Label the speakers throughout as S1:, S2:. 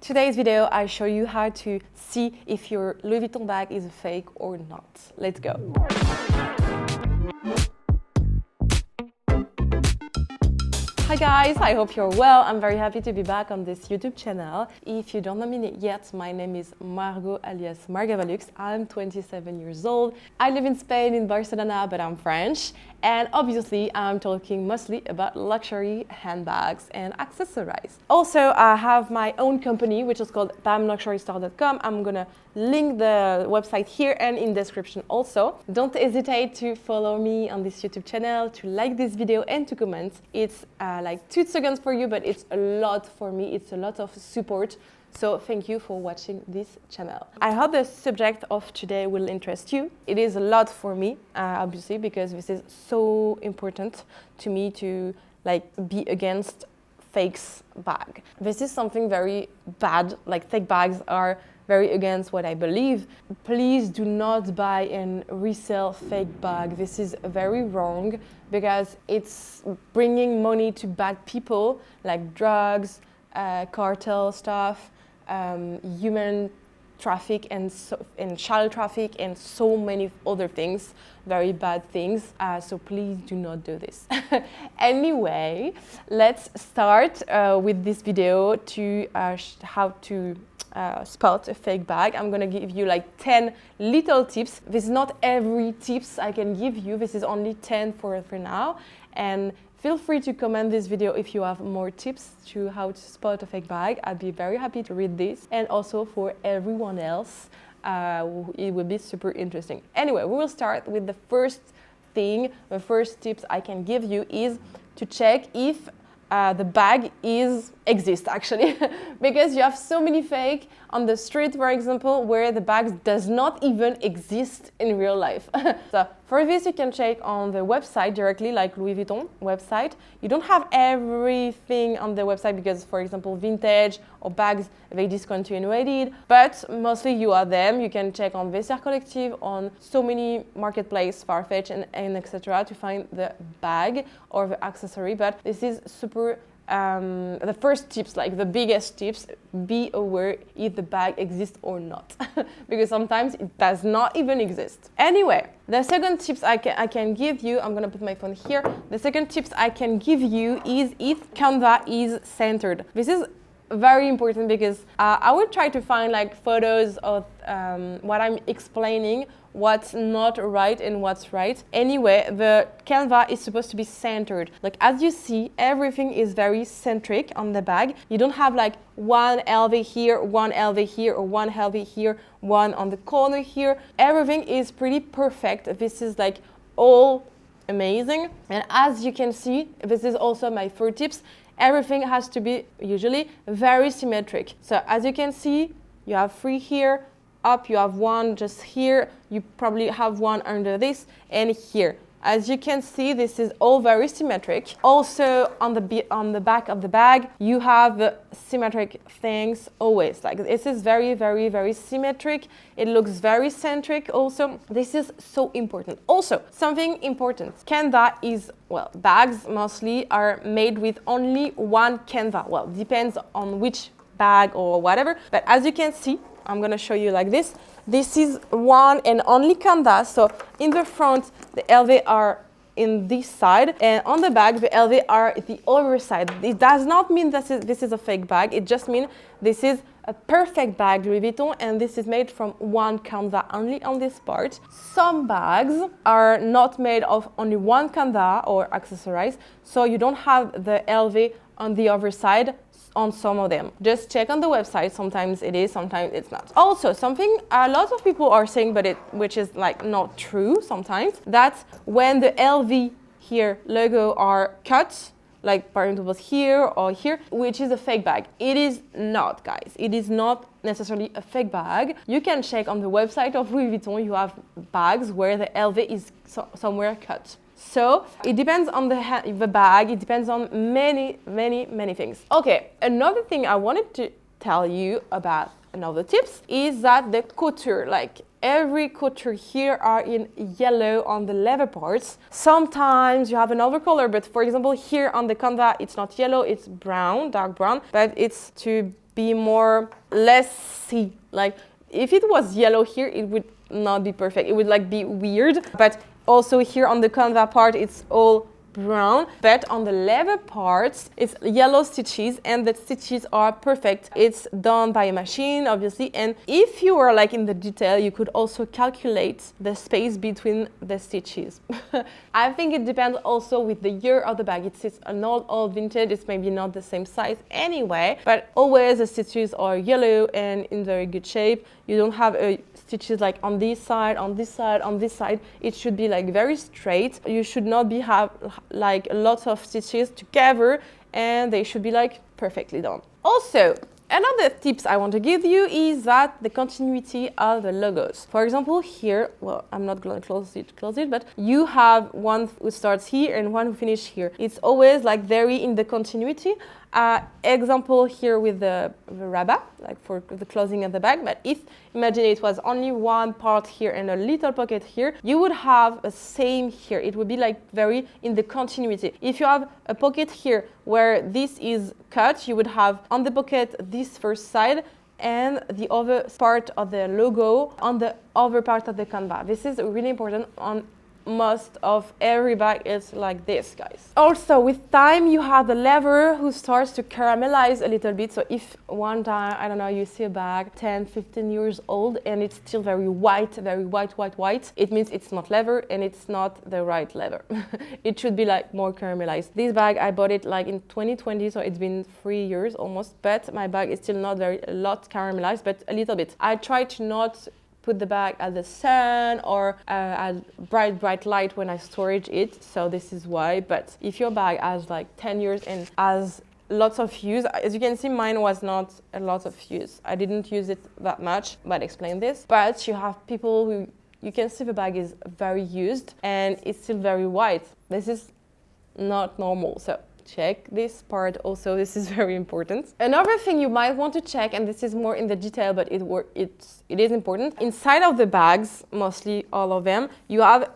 S1: Today's video, I show you how to see if your Louis Vuitton bag is a fake or not. Let's go. Hi guys, I hope you're well. I'm very happy to be back on this YouTube channel. If you don't know me yet, my name is Margot alias Margavalux. I'm 27 years old. I live in Spain, in Barcelona, but I'm French. And obviously, I'm talking mostly about luxury handbags and accessories. Also, I have my own company, which is called bamluxurystore.com. I'm gonna link the website here and in description also. Don't hesitate to follow me on this YouTube channel, to like this video and to comment. It's like 2 seconds for you, but it's a lot for me. It's a lot of support. So thank you for watching this channel. I hope the subject of today will interest you. It is a lot for me, obviously, because this is so important to me to be against fakes bag. This is something very bad. Like fake bags are very against what I believe. Please do not buy and resell fake bag. This is very wrong because it's bringing money to bad people like drugs, cartel stuff, human traffic and child traffic and so many other things, very bad things. So please do not do this. Anyway, let's start with this video to how to spot a fake bag. I'm gonna give you like 10 little tips. This is not every tips I can give you. This is only 10 for now. And feel free to comment this video if you have more tips to how to spot a fake bag. I'd be very happy to read this. And also for everyone else, it will be super interesting. Anyway, we will start with the first thing. The first tips I can give you is to check if the bag exists actually, because you have so many fake on the street, for example, where the bag does not even exist in real life. So for this, you can check on the website directly, like Louis Vuitton website. You don't have everything on the website because, for example, vintage or bags, they discontinued, but mostly you have them. You can check on Vestiaire Collective, on so many marketplace, Farfetch and etc. to find the bag or the accessory. But this is super the first tips, like the biggest tips, be aware if the bag exists or not, because sometimes it does not even exist. Anyway, the second tips I can give you, I'm gonna put my phone here. The second tips I can give you is if canvas is centered. This is very important because I will try to find like photos of what I'm explaining, what's not right and what's right. Anyway, the canvas is supposed to be centered. Like as you see, everything is very centric on the bag. You don't have like one LV here, one LV here, or one LV here, one on the corner here. Everything is pretty perfect. This is like all amazing. And as you can see, this is also my third tips. Everything has to be usually very symmetric. So as you can see, you have 3 here, up you have 1 just here, you probably have 1 under this and here. As you can see, this is all very symmetric. Also on the back of the bag, you have the symmetric things always. Like this is very, very, very symmetric. It looks very centric also. This is so important. Also, something important. Canvas is, well, bags mostly are made with only one canvas. Well, depends on which bag or whatever. But as you can see, I'm gonna show you like this. This is one and only canvas. So in the front, the LV are in this side, and on the back, the LV are the other side. It does not mean that this is a fake bag. It just means this is a perfect bag, Louis Vuitton, and this is made from one canvas only on this part. Some bags are not made of only one canvas or accessories, so you don't have the LV on the other side on some of them. Just check on the website. Sometimes it is, sometimes it's not. Also, something a lot of people are saying, but which is like not true sometimes, that when the LV here logo are cut, like for example here or here, which is a fake bag. It is not, guys. It is not necessarily a fake bag. You can check on the website of Louis Vuitton. You have bags where the LV is somewhere cut. So it depends on the bag. It depends on many, many, many things. Okay, another thing I wanted to tell you about another tips is that the couture, like every couture here are in yellow on the leather parts. Sometimes you have another color, but for example here on the canvas it's not yellow, it's brown, dark brown, but it's to be less see. Like if it was yellow here, it would not be perfect. It would like be weird. But also here on the canvas part, it's all brown, but on the leather parts it's yellow stitches, and the stitches are perfect. It's done by a machine, obviously, and if you were like in the detail, you could also calculate the space between the stitches. I think it depends also with the year of the bag. It's an old vintage, it's maybe not the same size anyway, but always the stitches are yellow and in very good shape. You don't have stitches like on this side, on this side, on this side. It should be like very straight. You should not have like lots of stitches together, and they should be like perfectly done. Also, another tips I want to give you is that the continuity of the logos. For example, here, well, I'm not going to close it, but you have one who starts here and one who finishes here. It's always like very in the continuity. Example here with the rabat, like for the closing of the bag. But if, imagine it was only one part here and a little pocket here, you would have a same here. It would be like very in the continuity. If you have a pocket here where this is cut, you would have on the pocket this first side and the other part of the logo on the other part of the canvas. This is really important. On most of every bag is like this, guys. Also, with time, you have the leather who starts to caramelize a little bit. So if one time, I don't know, you see a bag 10, 15 years old and it's still very white, it means it's not leather and it's not the right leather. It should be like more caramelized. This bag, I bought it like in 2020, so it's been 3 years almost, but my bag is still not a lot caramelized, but a little bit. I try to not put the bag at the sun or at bright light when I storage it, so this is why. But if your bag has like 10 years and has lots of use, as you can see, mine was not a lot of use. I didn't use it that much, but explain this. But you have people who, you can see the bag is very used and it's still very white. This is not normal, so check this part also. This is very important. Another thing you might want to check, and this is more in the detail, but it is important. Inside of the bags, mostly all of them, you have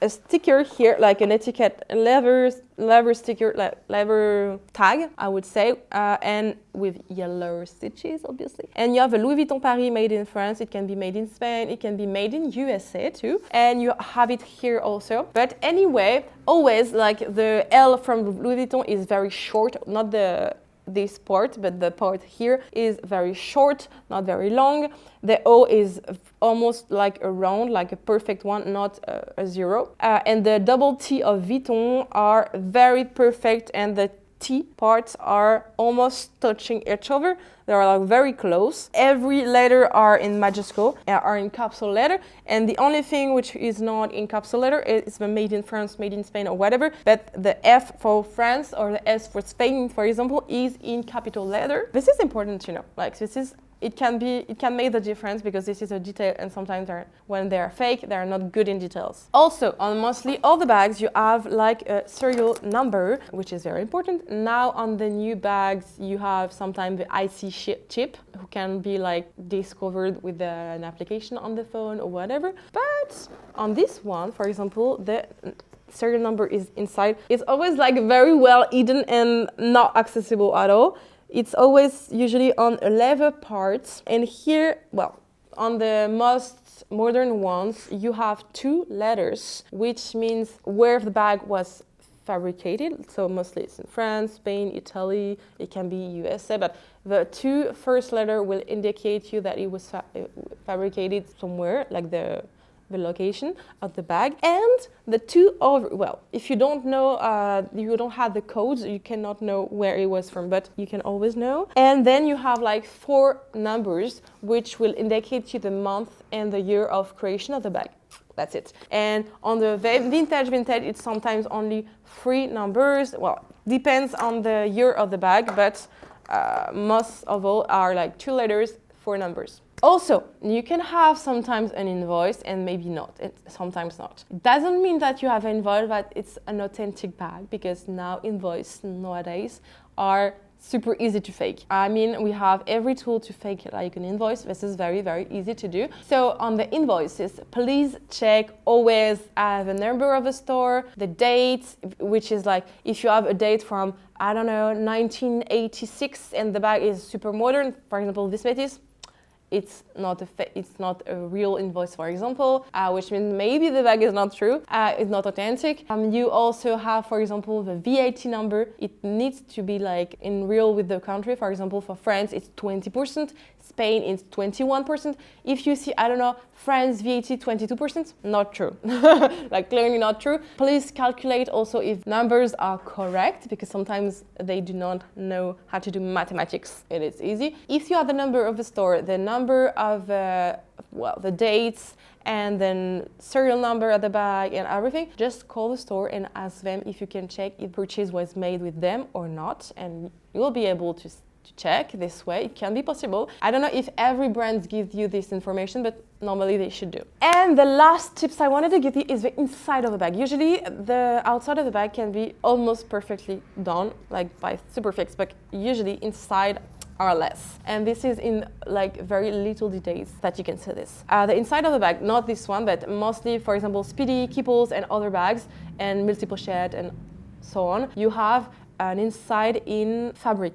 S1: a sticker here, like an etiquette, a leather sticker, leather tag, I would say, and with yellow stitches, obviously. And you have a Louis Vuitton Paris made in France. It can be made in Spain. It can be made in USA too. And you have it here also. But anyway, always like the L from Louis Vuitton is very short, not this part, but the part here is very short, not very long. The O is almost like a round, like a perfect one, not a zero. And the double T of Vuitton are very perfect, and the T parts are almost touching each other. They are like very close. Every letter are in majuscule, are in capital letter, and the only thing which is not in capital letter is the made in France, made in Spain, or whatever. But the F for France or the S for Spain, for example, is in capital letter. This is important to know. Like this is. It can make the difference because this is a detail, and sometimes when they are fake, they are not good in details. Also, on mostly all the bags, you have like a serial number, which is very important. Now on the new bags, you have sometimes the IC chip, who can be like discovered with an application on the phone or whatever. But on this one, for example, the serial number is inside. It's always like very well hidden and not accessible at all. It's always usually on a leather part, and here, well, on the most modern ones, you have 2 letters, which means where the bag was fabricated. So mostly it's in France, Spain, Italy, it can be USA, but the 2 first letters will indicate you that it was fabricated somewhere, like the location of the bag. And the 2 other, well, if you don't know, you don't have the codes, you cannot know where it was from, but you can always know. And then you have like 4 numbers, which will indicate you the month and the year of creation of the bag. That's it. And on the vintage, it's sometimes only 3 numbers. Well, depends on the year of the bag, but most of all are like 2 letters, 4 numbers. Also, you can have sometimes an invoice and maybe not, sometimes not. It doesn't mean that you have an invoice that it's an authentic bag, because now invoices nowadays are super easy to fake. I mean, we have every tool to fake like an invoice. This is very, very easy to do. So on the invoices, please check always the number of the store, the date, which is like if you have a date from, I don't know, 1986 and the bag is super modern, for example, this Métis, it's not a real invoice, for example, which means maybe the bag is not true, it's not authentic. You also have, for example, the VAT number. It needs to be like in real with the country. For example, for France, it's 20%, Spain is 21%. If you see, I don't know, France VAT 22%, not true. Like clearly not true. Please calculate also if numbers are correct, because sometimes they do not know how to do mathematics. It is easy. If you have the number of the store, the number of the dates, and then serial number at the bag and everything, just call the store and ask them if you can check if purchase was made with them or not, and you will be able to check this way. It can be possible. I don't know if every brand gives you this information, but normally they should do. And the last tips I wanted to give you is the inside of the bag. Usually the outside of the bag can be almost perfectly done, like by Superfix, but usually inside are less. And this is in like very little details that you can see this. The inside of the bag, not this one, but mostly, for example, Speedy, Keeples and other bags and multi-pochette and so on. You have an inside in fabric,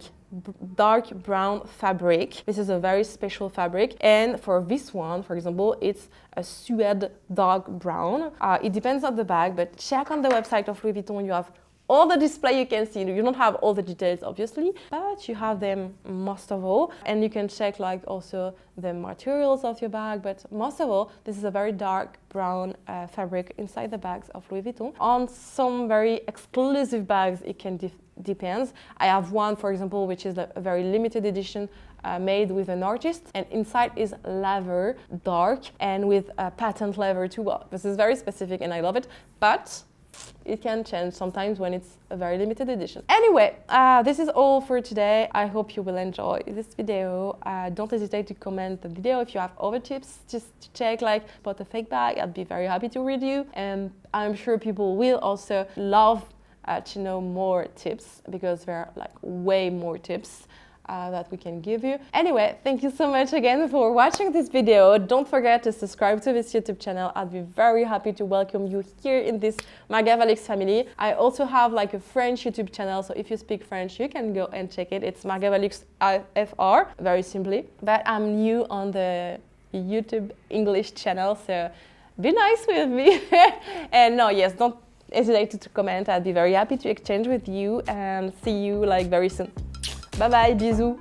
S1: dark brown fabric. This is a very special fabric, and for this one, for example, it's a suede dark brown. It depends on the bag, but check on the website of Louis Vuitton. You have all the display you can see. You don't have all the details, obviously, but you have them most of all, and you can check like also the materials of your bag. But most of all, this is a very dark brown fabric inside the bags of Louis Vuitton. On some very exclusive bags, it can depends. I have one, for example, which is a very limited edition made with an artist, and inside is leather, dark, and with a patent leather too. Well, this is very specific and I love it, but it can change sometimes when it's a very limited edition. Anyway, this is all for today. I hope you will enjoy this video. Don't hesitate to comment the video if you have other tips, just to check like about a fake bag. I'd be very happy to read you, and I'm sure people will also love to know more tips, because there are like way more tips that we can give you. Anyway, thank you so much again for watching this video. Don't forget to subscribe to this YouTube channel. I'd be very happy to welcome you here in this Margavalux family. I also have like a French YouTube channel, so if you speak French, you can go and check it. It's margavaluxpro, very simply. But I'm new on the YouTube English channel, so be nice with me. And no, yes, don't hesitate to comment. I'd be very happy to exchange with you, and see you like very soon. Bye bye, bisous.